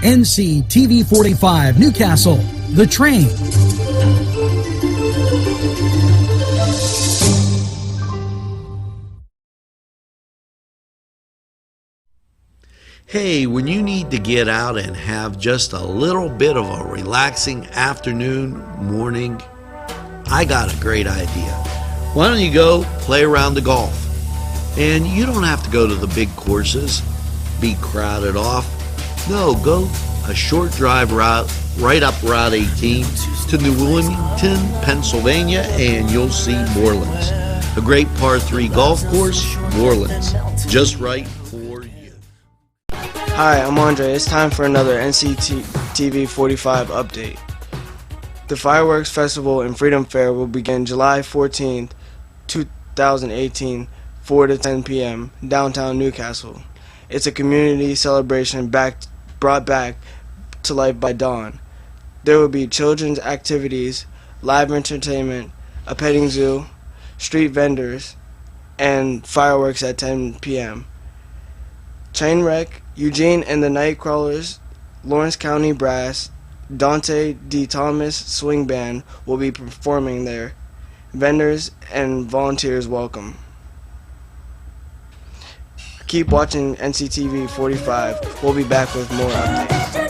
NCTV45 Newcastle, The Train. Hey, when you need to get out and have just a little bit of a relaxing afternoon, morning, I got a great idea. Why don't you go play around the golf? And you don't have to go to the big courses, be crowded off. No, go a short drive route right up Route 18 to New Wilmington, Pennsylvania, and you'll see Morelands. A great par 3 golf course, Morelands, just right for you. Hi, I'm Andre. It's time for another NCTV45 update. The Fireworks Festival and Freedom Fair will begin July 14th, 2018, 4 to 10 p.m. downtown Newcastle. It's a community celebration brought back to life by dawn. There will be children's activities, live entertainment, a petting zoo, street vendors, and fireworks at 10 p.m. Trainwreck, Eugene and the Nightcrawlers, Lawrence County Brass, Dante D. Thomas Swing Band will be performing there. Vendors and volunteers welcome. Keep watching NCTV 45. We'll be back with more updates.